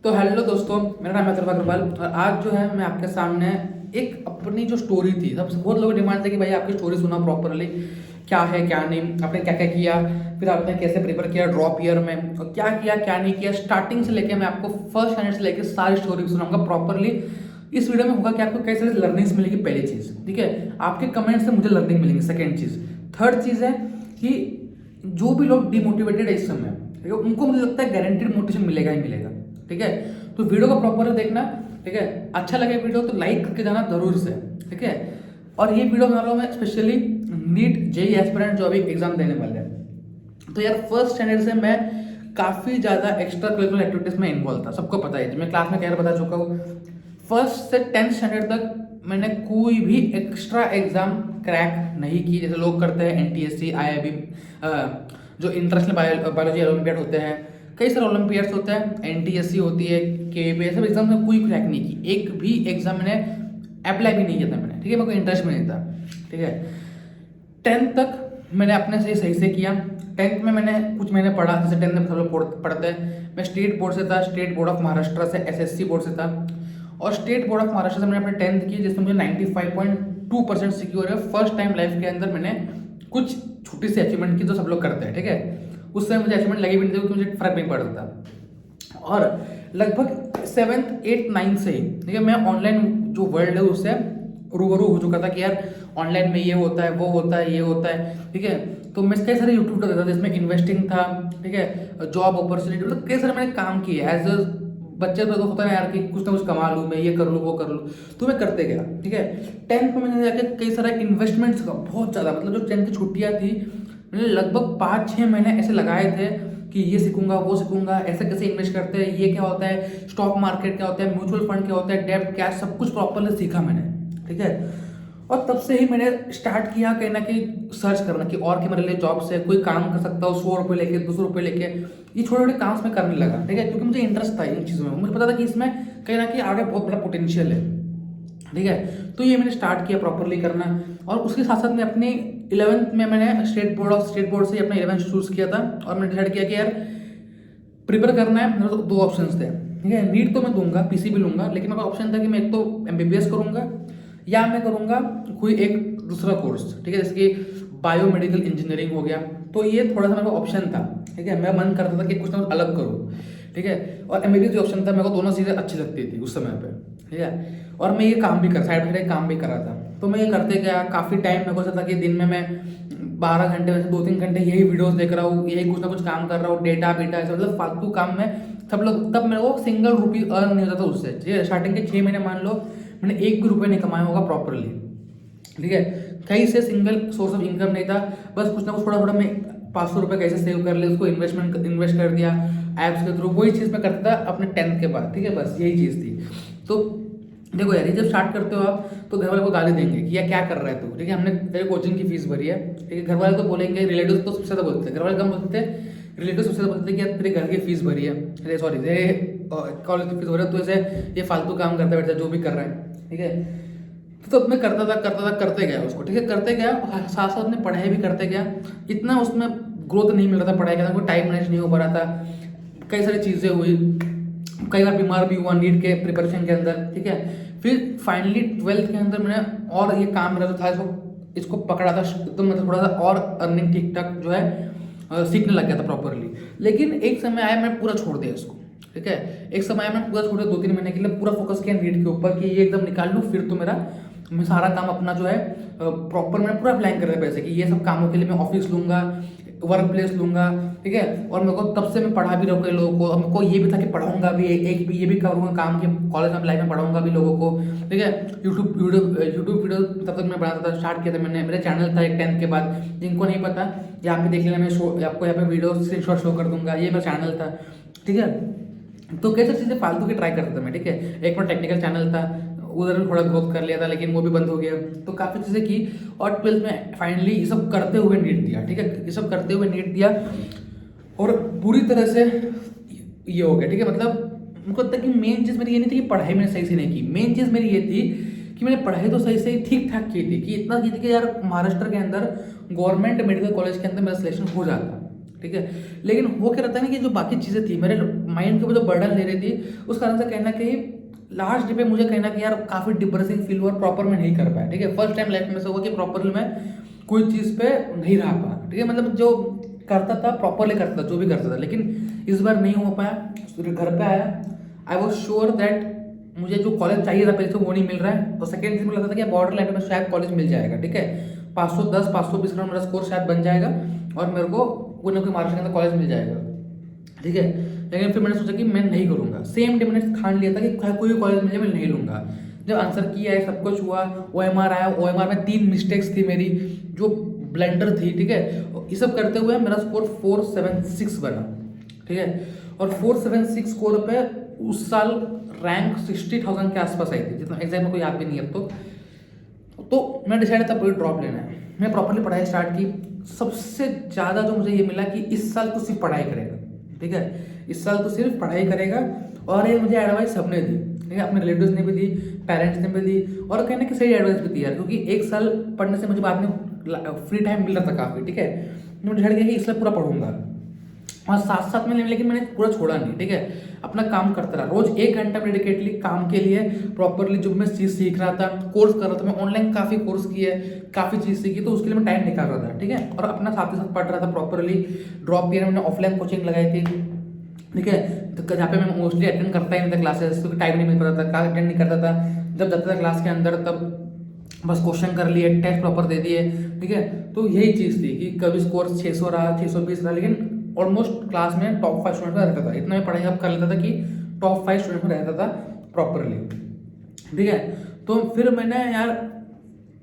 तो हेलो दोस्तों, मेरा नाम है अथर्व अग्रवाल और आज जो है मैं आपके सामने एक अपनी जो स्टोरी थी। सबसे बहुत लोगों की डिमांड थी कि भाई आपकी स्टोरी सुना प्रॉपरली, क्या है क्या नहीं, आपने क्या क्या किया, फिर आपने कैसे प्रिपेयर किया ड्रॉप ईयर में और क्या किया क्या नहीं किया, स्टार्टिंग से लेके मैं आपको फर्स्ट स्टैंडर्ड से लेके सारी स्टोरी सुनाऊंगा प्रॉपरली। इस वीडियो में होगा कि आपको कैसे लर्निंग्स मिलेगी। पहली चीज़, ठीक है, आपके कमेंट से मुझे लर्निंग मिलेंगी। सेकेंड चीज़, थर्ड चीज़ है कि जो भी लोग डिमोटिवेटेड है इस समय, ठीक है, उनको मुझे लगता है गारंटीड मोटिवेशन मिलेगा ही मिलेगा। ठीक है, तो वीडियो को प्रॉपर देखना। ठीक है, अच्छा लगे वीडियो तो लाइक करके जाना जरूर से। ठीक है, और ये वीडियो बना रहा हूँ मैं स्पेशली नीट जेई एस्पिरेंट जो अभी एग्जाम देने वाले हैं। तो यार फर्स्ट स्टैंडर्ड से मैं काफ़ी ज़्यादा एक्स्ट्रा करिकुलर एक्टिविटीज़ में इन्वॉल्व था, सबको पता है, मैं क्लास में क्या बता चुका हूँ। फर्स्ट से 10th स्टैंडर्ड तक मैंने कोई भी एक्स्ट्रा एग्जाम क्रैक नहीं की जैसे लोग करते हैं। एनटीएससी, आईआईबी, जो इंटरनेशनल बायोलॉजी ओलंपियाड होते हैं, कई सारे ओलंपियाड्स होते हैं, एनटीएससी होती है, केबी, सब एग्जाम में कोई क्रैक नहीं की। एक भी एग्जाम मैंने अप्लाई भी नहीं किया था मैंने। ठीक है, मेरे को इंटरेस्ट भी नहीं था। ठीक है, 10th तक मैंने अपने से सही से किया। 10th में मैंने कुछ महीने पढ़ा, जैसे 10th में सब लोग पढ़ते हैं। मैं स्टेट बोर्ड से था, स्टेट बोर्ड ऑफ महाराष्ट्र से, एसएससी बोर्ड से था। और स्टेट बोर्ड ऑफ महाराष्ट्र से मैंने अपने 10th की, जिसमें मुझे 95.2% सिक्योर है। फर्स्ट टाइम लाइफ के अंदर मैंने कुछ छोटी सी अचीवमेंट की जो सब लोग करते हैं। ठीक है, उस समय मुझे अचीवमेंट लगी भी नहीं थी क्योंकि मुझे फर्क नहीं पड़ता। और लगभग 7th 8th 9th से ही, ठीक है, मैं ऑनलाइन जो वर्ल्ड है उससे रूबरू हो चुका था कि यार ऑनलाइन में ये होता है, वो होता है, ये होता है। ठीक है, तो मैं कई सारे यूट्यूब देखता था जिसमें इन्वेस्टिंग था, ठीक है, जॉब अपॉर्चुनिटी, मतलब कई सारे मैंने काम किए। एज अ बच्चे तो होता है यार कि कुछ ना कुछ कमा लूँ, मैं ये कर लूँ, वो कर लूँ, तो मैं करते गया। ठीक है, 10th में मैंने जाके कई सारे इन्वेस्टमेंट्स का बहुत ज़्यादा, मतलब जो 10th की छुट्टियाँ थी, मैंने लगभग 5-6 महीने ऐसे लगाए थे कि ये सीखूंगा, वो सीखूंगा, ऐसे कैसे इन्वेस्ट करते हैं, ये क्या होता है, स्टॉक मार्केट क्या होता है, म्यूचुअल फंड क्या होता है, डेब्ट, कैश, सब कुछ प्रॉपरली सीखा मैंने। ठीक है, और तब से ही मैंने स्टार्ट किया कहीं ना कहीं सर्च करना कि और क्या मेरे लिए जॉब से कोई काम कर सकता हूँ, 100 रुपये लेके, 200 रुपये लेके, ये छोटे छोटे काम मैं करने लगा। ठीक है, क्योंकि मुझे इंटरेस्ट था इन चीज़ों में, मुझे पता था कि इसमें कहीं ना कहीं आगे बहुत बड़ा पोटेंशियल है। ठीक है, तो ये मैंने स्टार्ट किया प्रॉपरली करना। और उसके साथ साथ मैं अपनी 11th में मैंने स्टेट बोर्ड से अपना 11th चूज़ किया था। और मैंने डिसाइड किया कि यार प्रिपेयर करना है। मेरे तो दो ऑप्शंस थे। ठीक है, नीट तो मैं दूंगा, पीसी भी लूंगा, लेकिन मेरा ऑप्शन था कि मैं एक तो एमबीबीएस करूंगा या मैं करूंगा कोई एक दूसरा कोर्स। ठीक है, जैसे कि बायोमेडिकल इंजीनियरिंग हो गया। तो ये थोड़ा सा मेरा ऑप्शन था। ठीक है, मेरा मन करता था कि कुछ ना कुछ अलग करूँ। ठीक है, और एमबीबीएस जो ऑप्शन था, मेरे को दोनों चीज़ें अच्छी लगती थी उस समय पे। ठीक है, और मैं ये काम भी कर साइड बाई साइड काम भी कर रहा था। तो मैं ये करते गया काफ़ी टाइम। मेरे को ऐसा था कि दिन में मैं 12 घंटे में से 2-3 घंटे यही वीडियोस देख रहा हूँ, यही कुछ ना कुछ काम कर रहा हूँ, डेटा बेटा ऐसा, मतलब फालतू काम में सब लोग। तब मेरे को सिंगल रुपी अर्न नहीं होता था उससे। ठीक है, स्टार्टिंग के 6 महीने मान लो मैंने 1 भी रुपये नहीं कमाया होगा प्रॉपरली। ठीक है, कहीं से सिंगल सोर्स ऑफ इनकम नहीं था। बस कुछ ना कुछ थोड़ा थोड़ा मैं 500 रुपये कैसे सेव कर ले, उसको इन्वेस्ट कर दिया ऐप्स के थ्रू। वही चीज़ मैं करता था अपने 10th के बाद। ठीक है, बस यही चीज़ थी। तो देखो यार, ये जब स्टार्ट करते हो आप तो घर वाले को गाली देंगे कि यार क्या कर रहा है तू। ठीक है, हमने तेरे कोचिंग की फीस भरी है। ठीक है, घर वाले तो बोलेंगे, रिलेटिव तो सबसे ज़्यादा बोलते हैं, घर वाले कम बोलते हैं, रिलेटिव सबसे ज़्यादा बोलते हैं कि यार तेरे घर की फीस भरी है, अरे सॉरी तेरे कॉलेज की फीस भरी है, तो ऐसे ये फालतू काम करता बैठता जो भी कर रहा है। ठीक है, तो मैं करता था करते गया उसको। ठीक है, करते गया, साथ साथ में पढ़ाई भी करते गया। इतना उसमें ग्रोथ नहीं मिल रहा था पढ़ाई का, कोई टाइम मैनेज नहीं हो पा रहा था। कई सारी चीज़ें हुई, कई बार बीमार भी हुआ नीट के प्रिपरेशन के अंदर। ठीक है, फिर फाइनली 12th के अंदर मैंने, और ये काम मेरा जो था इसको पकड़ा था, तो मैं थोड़ा सा और अर्निंग ठीक ठाक जो है सीखने लग गया था प्रॉपरली। लेकिन एक समय आया मैंने पूरा छोड़ दिया इसको। ठीक है, एक समय आया मैंने पूरा छोड़ दिया, 2-3 महीने के लिए पूरा फोकस किया नीट के ऊपर कि ये एकदम निकाल लूँ। फिर तो मैं सारा काम अपना जो है प्रॉपर मैंने पूरा प्लान कर रहा है पैसे कि ये सब कामों के लिए मैं ऑफिस लूंगा, वर्क प्लेस लूंगा। ठीक है, और मेरे को तब से मैं पढ़ा भी रहा हूँ कई लोगों को, और मेरे को ये भी था कि पढ़ाऊंगा भी, एक भी ये भी करूँगा काम के कॉलेज में लाइफ में पढ़ाऊंगा भी लोगों को। ठीक है, यूट्यूब वीडियो तब तक मैं बनाता था, स्टार्ट किया था मैंने, मेरा चैनल था एक 10th के बाद। जिनको नहीं पता यहाँ पे देख लेना, मैं आपको यहाँ पे वीडियो स्क्रीनशॉट शो कर दूंगा, ये मेरा चैनल था। ठीक है, तो कैसे चीज़ें फालतू की ट्राई करता था मैं। ठीक है, एक बार टेक्निकल चैनल था, उधर भी थोड़ा ग्रोथ कर लिया था, लेकिन वो भी बंद हो गया। तो काफ़ी चीज़ें की, और 12th में फाइनली ये सब करते हुए नीट दिया। ठीक है, ये सब करते हुए नीट दिया और पूरी तरह से ये हो गया। ठीक है, मतलब मुझको लगता है कि मेन चीज़ मेरी ये नहीं थी कि पढ़ाई मैंने सही से नहीं की। मेन चीज़ मेरी ये थी कि मैंने पढ़ाई तो सही से ठीक ठाक की थी, कि इतना की थी कि यार महाराष्ट्र के अंदर गवर्नमेंट मेडिकल कॉलेज के अंदर मेरा सिलेक्शन हो जाता। ठीक है। लेकिन वो क्या रहता है ना कि जो बाकी चीज़ें थी मेरे माइंड के ऊपर जो बर्डन ले रही थी, उस कारण से कहीं ना कहीं लास्ट डे पे मुझे कहीं ना कहीं यार काफ़ी डिप्रेसिंग फील हुआ और प्रॉपर मैं नहीं कर पाया, ठीक है। फर्स्ट टाइम लाइफ में से हुआ कि प्रॉपरली मैं कोई चीज़ पे नहीं रह पाया, ठीक है। मतलब जो करता था प्रॉपरली करता था, जो भी करता था, लेकिन इस बार नहीं हो पाया। घर पे आया, आई वॉज श्योर दैट मुझे जो कॉलेज चाहिए था पहले से वो नहीं मिल रहा है, और सेकेंड चीज मुझे लगता था कि बॉर्डर लाइन में शायद कॉलेज मिल जाएगा, ठीक है। 510 520 का मेरा स्कोर शायद बन जाएगा और मेरे को कोई ना कोई महाराष्ट्र के अंदर कॉलेज मिल जाएगा, ठीक है। लेकिन फिर मैंने सोचा कि मैं नहीं करूंगा। सेम डे मैंने ठान लिया था कि कोई कॉलेज मिले मैं नहीं लूंगा। जब आंसर किया है, सब कुछ हुआ, OMR आया, OMR में 3 मिस्टेक्स थी मेरी जो ब्लेंडर थी, ठीक है। ये सब करते हुए मेरा स्कोर 476 बना, ठीक है। और 476 स्कोर पे उस साल रैंक 60,000 के आसपास आई थी, जितना एग्जैक्ट में कोई याद भी नहीं है अब तो मैं डिसाइड था कोई ड्रॉप लेना है। मैं प्रॉपरली पढ़ाई स्टार्ट की। सबसे ज़्यादा जो मुझे ये मिला कि इस साल तो सिर्फ पढ़ाई करेगा, ठीक है। इस साल तो सिर्फ पढ़ाई करेगा, और ये मुझे एडवाइस सबने दी, ठीक है। अपने रिलेटिव्स ने भी दी, पेरेंट्स ने भी दी, और कहीं ना कहीं सही एडवाइस भी दी यार, क्योंकि एक साल पढ़ने से मुझे बाद में फ्री टाइम मिल रहा था काफ़ी, ठीक है। मैं डिसाइड किया कि इस साल पूरा पढ़ूंगा, और साथ साथ में लेकिन मैंने पूरा छोड़ा नहीं, ठीक है। अपना काम करता रहा, रोज 1 घंटा डेडिकेटली काम के लिए प्रॉपरली जो मैं चीज़ सीख रहा था, कोर्स कर रहा था। मैं ऑनलाइन काफ़ी कोर्स किए, काफ़ी चीज़ सीखी, तो उसके लिए मैं टाइम निकाल रहा था, ठीक है। और अपना साथ ही साथ पढ़ रहा था प्रॉपरली। ड्रॉप ईयर मैंने ऑफलाइन कोचिंग लगाई थी, ठीक है। तो जहाँ पे मैं मोस्टली अटेंड करता ही नहीं था क्लासेस, क्योंकि टाइम नहीं मिल पाता था, क्लास अटेंड नहीं करता था। जब जाता था क्लास के अंदर तब बस क्वेश्चन कर लिए, टेस्ट प्रॉपर दे दिए, ठीक है। तो यही चीज़ थी कि कभी स्कोर 600 रहा, 620 रहा, लेकिन ऑलमोस्ट क्लास में टॉप 5 स्टूडेंट में रहता था। इतना मैं पढ़ाई अब कर लेता था कि टॉप 5 स्टूडेंट में रहता था प्रॉपरली, ठीक है। तो फिर मैंने यार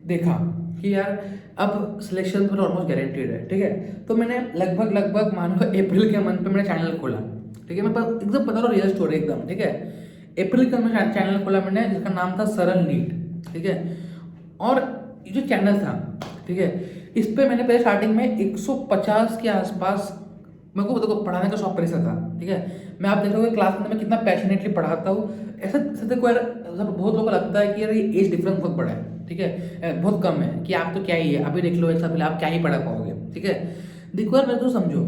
देखा कि यार अब सिलेक्शन तो ऑलमोस्ट गारंटीड है, ठीक है। तो मैंने लगभग मानो अप्रैल के मंथ पे मैंने चैनल खोला, ठीक है। मैं एकदम बता रहा हूँ रियल स्टोरी एकदम, ठीक है। अप्रैल का मैं चैनल खोला मैंने, जिसका नाम था सरल नीट, ठीक है। और ये जो चैनल था, ठीक है, इस पे मैंने पहले स्टार्टिंग में 150 के आसपास, मेरे को देखो पढ़ाने का शौक पहले से था, ठीक है। मैं आप देख रहे हो क्लास में मैं कितना पैशनेटली पढ़ाता हूँ। ऐसा देखो यार, बहुत लोगों को लगता है कि यार ये एज डिफरेंस बहुत बड़ा है, ठीक है, बहुत कम है, कि आप तो क्या ही है, अभी देख लो एक साल पहले आप क्या ही पढ़ा पाओगे, ठीक है। देखो यार, मैं तो समझो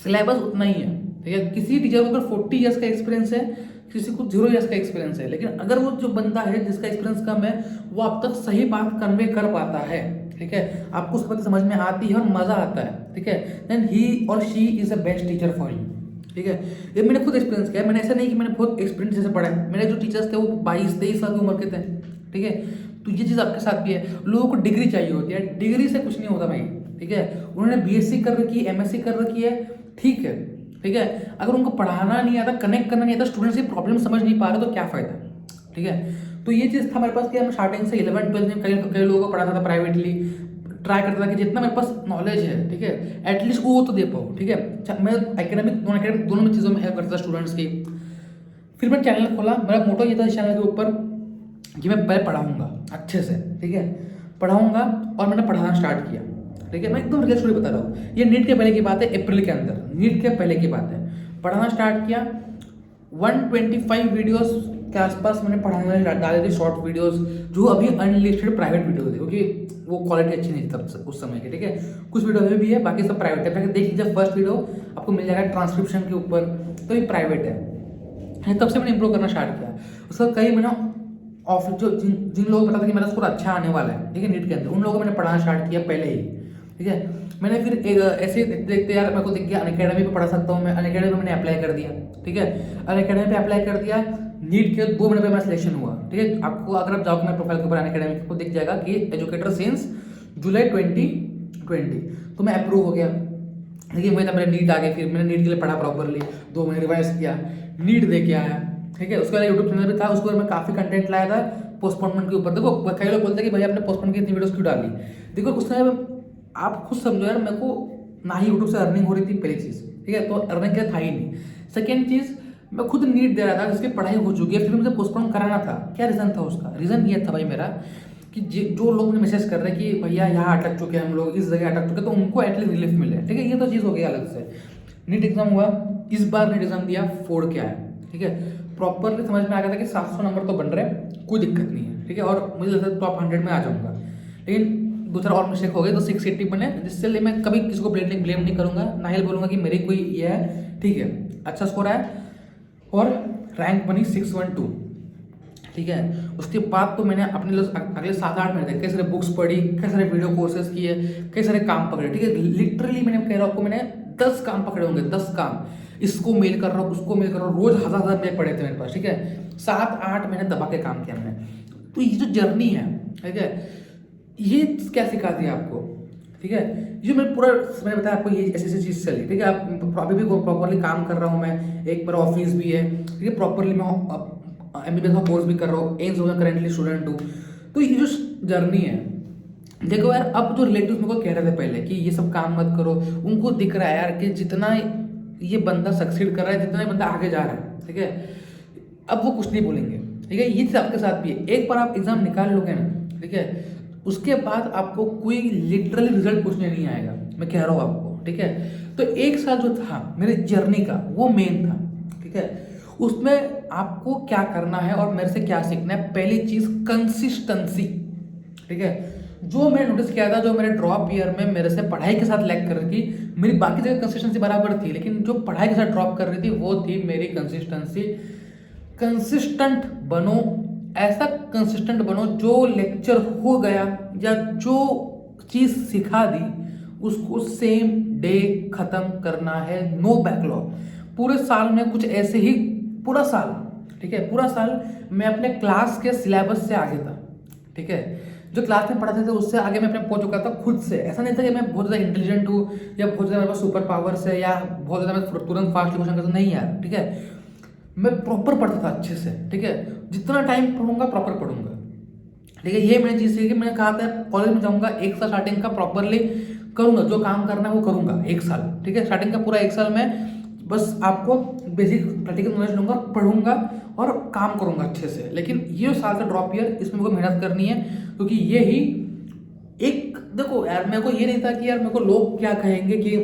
सिलेबस उतना ही है, ठीक है। किसी टीचर को अगर 40 ईयर्स का एक्सपीरियंस है, किसी को 0 ईयर्स का एक्सपीरियंस है, लेकिन अगर वो जो बंदा है जिसका एक्सपीरियंस कम है, वो अब तक सही बात कन्वे कर पाता है, ठीक है, आपको सब बातें समझ में आती है और मजा आता है, ठीक है, देन ही और she is a best teacher for you, ठीक है। ये मैंने खुद एक्सपीरियंस किया। मैंने ऐसा नहीं कि मैंने बहुत एक्सपीरियंस जैसे पढ़ा है। मेरे जो टीचर्स थे वो 22-23 साल की उम्र के थे, ठीक है। तो ये चीज़ आपके साथ भी है। लोगों को डिग्री चाहिए होती है, डिग्री से कुछ नहीं होता भाई, ठीक है। उन्होंने BSc कर रखी है, MSc कर रखी है, ठीक है, ठीक है। अगर उनको पढ़ाना नहीं आता, कनेक्ट करना नहीं आता, स्टूडेंट्स की प्रॉब्लम समझ नहीं पा रहे, तो क्या फायदा, ठीक है। तो ये चीज़ था मेरे पास कि मैं स्टार्टिंग से 11-12 में कई लोगों को पढ़ाता था प्राइवेटली, ट्राई करता था कि जितना मेरे पास नॉलेज है, ठीक है, एटलीस्ट वो तो दे पाऊँ, ठीक है। मैं एकेडमिक नॉन एकेडमिक दोनों में चीज़ों में हेल्प करता था स्टूडेंट्स की। फिर मैं चैनल खोला। मेरा मोटो ये था इस चैनल के ऊपर कि मैं पहले पढ़ाऊँगा अच्छे से, ठीक है, पढ़ाऊँगा, और मैंने पढ़ाना स्टार्ट किया, ठीक है। मैं एकदम रियल स्टोरी बता रहा हूँ, ये नीट के पहले की बात है, अप्रैल के अंदर, नीट के पहले की बात है। पढ़ाना स्टार्ट किया, 125 वीडियोस के आसपास मैंने पढ़ाने डाले थे, शॉर्ट वीडियोस, जो अभी अनलिस्टेड प्राइवेट वीडियो थे, क्योंकि वो क्वालिटी अच्छी नहीं थी तब उस समय की, ठीक है। कुछ वीडियो अभी भी है, बाकी सब प्राइवेट है। देख लीजिए, फर्स्ट वीडियो आपको मिल जाएगा ट्रांसक्रिप्शन के ऊपर, तो ये प्राइवेट है। तब से मैंने इंप्रूव करना स्टार्ट किया। उसका कई मैंने ऑफ जो जिन लोगों को पता था कि मेरा स्कोर अच्छा आने वाला है, ठीक है, नीट के अंदर, उन लोगों को मैंने पढ़ाना स्टार्ट किया पहले ही, ठीक है। मैंने फिर ऐसे ही देखते देखते यार मेरे को दिख गया अनअकैडमी पे पढ़ा सकता हूँ मैं। अनअकैडमी में मैंने अप्लाई कर दिया, ठीक है। अनअकैडमी पे अप्लाई कर दिया, नीट के 2 महीने पे मेरा सिलेक्शन हुआ, ठीक है। आपको अगर आप जाओगे मेरे प्रोफाइल के ऊपर अनअकैडमी को दिख जाएगा कि एजुकेटर सिंस जुलाई 2020, तो मैं अप्रूव हो गया। देखिए वही था, मेरा नीट आ गया। फिर मैंने नीट के लिए पढ़ा प्रॉपरली, 2 महीने रिवाइज किया, नीट दे के आया, ठीक है। उसके बाद यूट्यूब चैनल भी था, उसको मैं काफ़ी कंटेंट लाया था पोस्टपोनमेंट के ऊपर। देखो कई लोग बोलते हैं कि भाई आपने पोस्टपोन की इतनी वीडियोस क्यों डाली। देखो उस समय आप खुद समझो यार, मेरे को ना ही यूट्यूब से अर्निंग हो रही थी, पहली चीज़, ठीक है, तो अर्निंग के था ही नहीं। सेकेंड चीज़, मैं खुद नीट दे रहा था जिसकी पढ़ाई हो चुकी है, फिर मुझे पोस्टपोन कराना था। क्या रीज़न था उसका? रीज़न ये था भाई मेरा कि जो लोग मुझे मैसेज कर रहे हैं कि भैया यहाँ अटक चुके हैं हम लोग, इस जगह अटक चुके हैं, तो उनको एटलीस्ट रिलीफ मिले, ठीक है। ये तो चीज़ हो गई अलग से। नीट एग्जाम हुआ, इस बार नीट एग्जाम दिया, 4 के आया, ठीक है। प्रॉपरली समझ में आ गया था कि 700 नंबर तो बन रहे हैं, कोई दिक्कत नहीं है, ठीक है, और मुझे लगता है टॉप 100 में आ जाऊँगा। लेकिन दो चार और मिस्टेक हो गई तो 680 बने, जिससे लिए मैं कभी किसी को ब्लेम नहीं करूंगा, ना ही बोलूंगा कि मेरी कोई ये है। ठीक है, अच्छा स्कोर आया और रैंक बनी 612। ठीक है, उसके बाद तो मैंने अपने अगले 7-8 महीने कई सारे बुक्स पढ़ी, कई सारे वीडियो कोर्सेज किए, कई सारे काम पकड़े। ठीक है, लिटरली मैंने कह रहा हूँ आपको, मैंने 10 काम पकड़े होंगे, 10 काम। इसको मेल कर रहा हूँ, उसको मेल कर रहा हूँ, रोज 1000 पेज पड़े थे मेरे पास। ठीक है, 7-8 महीने दबा के काम किया मैंने। तो ये जो जर्नी है, ठीक है, ये क्या सिखा दिया आपको। ठीक है, ये मैं पूरा मैंने बताया आपको, ये ऐसी ऐसी चीज चली। ठीक है, आप अभी भी प्रॉपरली काम कर रहा हूँ मैं, एक मेरा ऑफिस भी है। ठीक है, प्रॉपरली मैं MBBS का कोर्स भी कर रहा हूँ, एम्स में करेंटली स्टूडेंट हूँ। तो ये जो जर्नी है, देखो यार, अब जो रिलेटिव्स मेरे को कह रहे थे पहले कि ये सब काम मत करो, उनको दिख रहा है यार कि जितना ये बंदा सक्सीड कर रहा है, जितना ये बंदा आगे जा रहा है। ठीक है, अब वो कुछ नहीं बोलेंगे। ठीक है, ये चीज आपके साथ भी है। एक बार आप एग्जाम निकाल लोगे ना, ठीक है, उसके बाद आपको कोई लिटरली रिजल्ट पूछने नहीं आएगा, मैं कह रहा हूँ आपको। ठीक है, तो एक साल जो था मेरे जर्नी का, वो मेन था। ठीक है, उसमें आपको क्या करना है और मेरे से क्या सीखना है। पहली चीज कंसिस्टेंसी। ठीक है, जो मैंने नोटिस किया था, जो मेरे ड्रॉप ईयर में मेरे से पढ़ाई के साथ लैग कर रही थी, मेरी बाकी जगह कंसिस्टेंसी बराबर थी, लेकिन जो पढ़ाई के साथ ड्रॉप कर रही थी वो थी मेरी कंसिस्टेंसी। कंसिस्टेंट बनो, ऐसा कंसिस्टेंट बनो जो लेक्चर हो गया या जो चीज सिखा दी उसको सेम डे खत्म करना है, नो बैकलॉग। पूरे साल में कुछ ऐसे ही, पूरा साल, ठीक है, पूरा साल मैं अपने क्लास के सिलेबस से आगे था। ठीक है, जो क्लास में पढ़ाते थे उससे आगे मैं अपने पहुंच चुका था खुद से। ऐसा नहीं था कि मैं बहुत ज़्यादा इंटेलिजेंट हूँ या बहुत ज़्यादा मेरे पास सुपर पावर्स है या बहुत ज़्यादा मैं तुरंत फास्ट क्वेश्चन करता, नहीं यार। ठीक है, मैं प्रॉपर पढ़ता था अच्छे से। ठीक है, जितना टाइम पढ़ूंगा प्रॉपर पढ़ूंगा। ठीक है, ये मैंने चीज़ सीखी। मैंने कहा था कॉलेज में जाऊंगा, एक साल स्टार्टिंग का प्रॉपरली करूंगा, जो काम करना है वो करूंगा एक साल। ठीक है, स्टार्टिंग का पूरा एक साल में बस आपको बेसिक प्रैक्टिकल नॉलेज लूंगा, पढ़ूंगा और काम करूंगा अच्छे से। लेकिन ये साल का ड्रॉप ईयर, इसमें मेरे को मेहनत करनी है, क्योंकि ये ही एक, देखो यार, मेरे को ये नहीं था कि यार मेरे को लोग क्या कहेंगे कि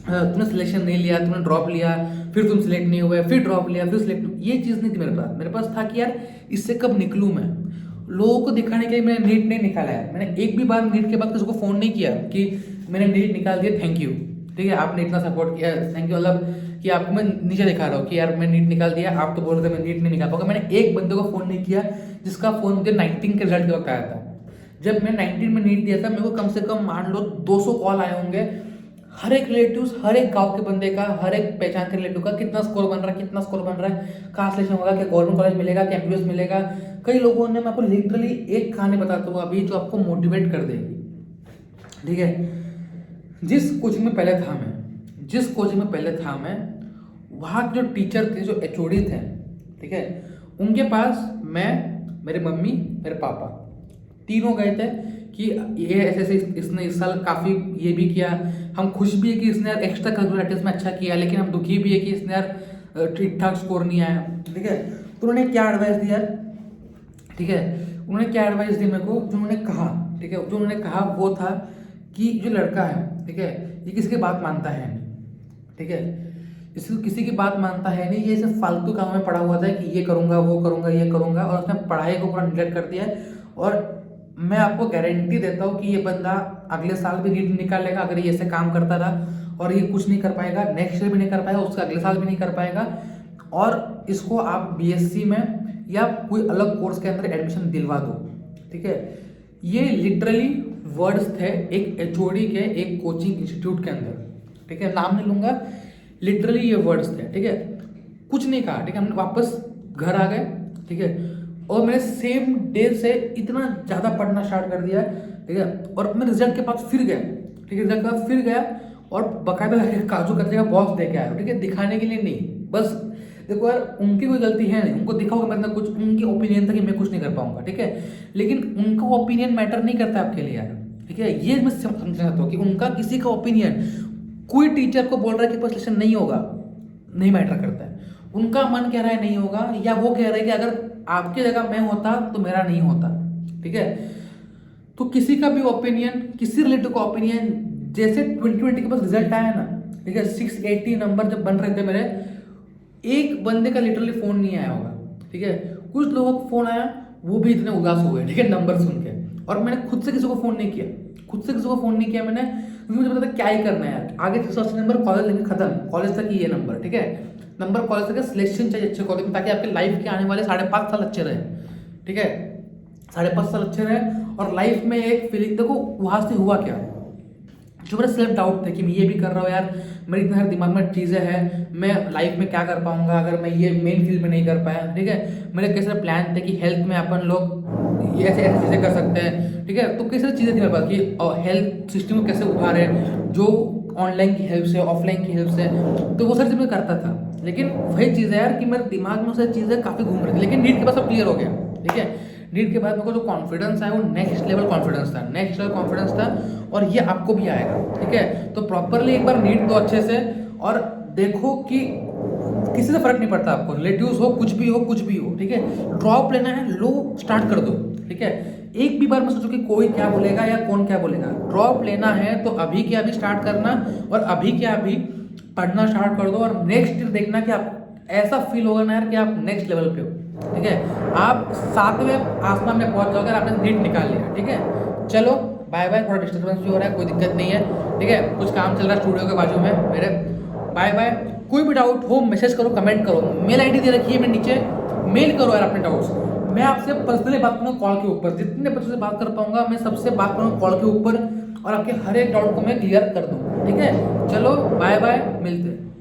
तुमने सिलेक्शन नहीं लिया, तुमने ड्रॉप लिया, फिर तुम सिलेक्ट नहीं हुए, फिर ड्रॉप लिया, फिर सिलेक्ट। ये चीज़ नहीं थी मेरे पास। मेरे पास था कि यार इससे कब निकलूँ मैं। लोगों को दिखाने के लिए मैंने नीट नहीं निकाला है। मैंने एक भी बार नीट के बाद किसी को फ़ोन नहीं किया कि मैंने नीट निकाल दिया, थैंक यू। ठीक है, आपने इतना सपोर्ट किया, थैंक यू। मतलब कि आपको मैं नीचे दिखा रहा हूँ कि यार मैं नीट निकाल दिया, आप तो बोल रहे थे मैं नीट नहीं निकाल पाऊंगा। मैंने एक बंदे को फ़ोन नहीं किया जिसका फ़ोन मुझे 19 के रिजल्ट के वक्त आया था। जब मैं 19 में नीट दिया था, मेरे को कम से कम मान लो 200 कॉल आए होंगे, हर एक रिलेटिव्स, हर एक गांव के बंदे का, हर एक पहचान के रिलेटिव का, कितना स्कोर बन रहा है, कितना स्कोर बन रहा है, कहाँ सिलेक्शन होगा, क्या गवर्नमेंट कॉलेज मिलेगा, क्या MBBS मिलेगा। कई लोगों ने, मैं आपको लिटरली एक कहानी बताता हूँ अभी जो आपको मोटिवेट कर देगी। ठीक है, जिस कोचिंग में पहले था मैं, वहाँ के जो टीचर थे, जो HOD थे, ठीक है, उनके पास मैं, मेरे मम्मी, मेरे पापा तीनों गए थे कि ये ऐसे इसने इस साल काफ़ी ये भी किया। हम खुश भी है कि इसने यार एक्स्ट्रा करिकुलर एक्टिविटीज में अच्छा किया, लेकिन हम दुखी भी है कि इसने यार ठीक ठाक स्कोर नहीं आया। ठीक है, तो उन्होंने क्या एडवाइस दिया, ठीक है, उन्होंने क्या एडवाइस दी मेरे को, जो उन्होंने कहा, ठीक है, जो उन्होंने कहा वो था कि जो लड़का है, ठीक है, ये किसी की बात मानता है नहीं। ठीक है, इसको किसी की बात मानता है नहीं, ये सिर्फ फालतू काम में पड़ा हुआ था कि ये करूँगा, वो करूँगा, ये करूँगा, और उसने पढ़ाई को पूरा निगलेक्ट कर दिया है। और मैं आपको गारंटी देता हूँ कि ये बंदा अगले साल भी नीट निकालेगा अगर ये ऐसे काम करता रहा, और ये कुछ नहीं कर पाएगा, नेक्स्ट ईयर भी नहीं कर पाएगा, उसका अगले साल भी नहीं कर पाएगा। और इसको आप BSc में या कोई अलग कोर्स के अंदर एडमिशन दिलवा दो। ठीक है, ये लिटरली वर्ड्स थे एक HOD के एक कोचिंग इंस्टीट्यूट के अंदर। ठीक है, नाम नहीं लूंगा, लिटरली ये वर्ड्स थे। ठीक है, कुछ नहीं कहा। ठीक है, हमने वापस घर आ गए। ठीक है, और मैंने सेम डे से इतना ज़्यादा पढ़ना स्टार्ट कर दिया। ठीक है, और मैं रिजल्ट के पास फिर गया। ठीक है, रिजल्ट के बाद फिर गया और बाकायदा काजू कतली का बॉक्स दे के आया। ठीक है, दिखाने के लिए नहीं, बस देखो यार, उनकी कोई गलती है नहीं, उनको दिखा होगा मतलब कुछ, उनकी ओपिनियन था कि मैं कुछ नहीं कर पाऊंगा। ठीक है, लेकिन उनका ओपिनियन मैटर नहीं करता आपके लिए यार। ठीक है, ये मैं समझना चाहता हूँ कि उनका किसी का ओपिनियन, कोई टीचर को बोल रहा है कि सिलेक्शन नहीं होगा, नहीं मैटर करता है। उनका मन कह रहा है नहीं होगा, या वो कह रहा है कि अगर आपकी जगह मैं होता तो मेरा नहीं होता। ठीक है, तो किसी का भी ओपिनियन, किसी रिलेटिव का ओपिनियन, जैसे 2020 के पास रिजल्ट आया ना, ठीक है, 680 नंबर जब बन रहे थे मेरे, एक बंदे का लिटरली फोन नहीं आया होगा। ठीक है, कुछ लोगों को फोन आया, वो भी इतने उदास हुए, ठीक है, नंबर सुन के, और मैंने खुद से किसी को फोन नहीं किया। खुद से किसी को फ़ोन नहीं किया मैंने, क्योंकि मुझे पता था क्या ही करना है यार। आगे 380 नंबर कॉलेज लेंगे खत्म, कॉलेज तक ही ये नंबर, ठीक है। नंबर कॉलेज तक सिलेक्शन चाहिए अच्छे कॉलेज में, ताकि आपके लाइफ के आने वाले 5.5 साल अच्छे रहे, ठीक है। 5.5 साल अच्छे रहे और लाइफ में एक फीलिंग, देखो वहाँ से हुआ क्या, जो मेरा सेल्फ डाउट थे कि मैं ये भी कर रहा हूँ यार, मेरे इतना दिमाग में चीज़ें हैं, मैं लाइफ में क्या कर पाऊंगा अगर मैं ये मेन फील्ड में नहीं कर पाया, ठीक है। मेरे कैसे प्लान थे कि हेल्थ में अपन लोग ये ऐसे ऐसी चीज़ें कर सकते हैं, ठीक है। तो कैसे चीज़ें थी मेरे पास कि हेल्थ सिस्टम को कैसे उभारे, जो ऑनलाइन की हेल्प से, ऑफलाइन की हेल्प से, तो वो सारी चीज़ें मैं करता था। लेकिन वही चीज़ है यार कि मेरे दिमाग में से चीज़ें काफ़ी घूम रही थी, लेकिन नीट के बाद सब क्लियर हो गया, ठीक है। नीट के बाद मेरे को जो कॉन्फिडेंस आया वो नेक्स्ट लेवल कॉन्फिडेंस था, नेक्स्ट लेवल कॉन्फिडेंस था, और ये आपको भी आएगा, ठीक है। तो प्रॉपरली एक बार नीट दो अच्छे से, और देखो कि किसी से फर्क नहीं पड़ता आपको, रिलेटिव्स हो, कुछ भी हो, ठीक है। ड्रॉप लेना है, लो स्टार्ट कर दो, ठीक है। एक भी बार मैं सोचो कि कोई क्या बोलेगा या कौन क्या बोलेगा, ड्रॉप लेना है तो अभी के अभी स्टार्ट करना, और अभी के अभी पढ़ना स्टार्ट कर दो, और नेक्स्ट ईयर देखना कि आप ऐसा फील होगा ना यार कि आप नेक्स्ट लेवल पे हो, ठीक है। आप 7वें आसमान में पहुंच जाओगे, आपने नीट निकाल लिया, ठीक है। चलो बाय बाय, थोड़ा डिस्टर्बेंस भी हो रहा है, कोई दिक्कत नहीं है, ठीक है। कुछ काम चल रहा है स्टूडियो के बाजू में मेरे। Bye bye. कोई भी डाउट हो मैसेज करो, कमेंट करो, मेल आईडी दे रखी है मैं नीचे, मेल करो यार अपने डाउट्स। मैं आपसे पर्सनली बात करूँगा कॉल के ऊपर, जितने बच्चों से बात कर पाऊंगा मैं सबसे बात करूँगा कॉल के ऊपर, और आपके हर एक डाउट को मैं क्लियर कर दूँ, ठीक है। चलो बाय बाय, मिलते हैं।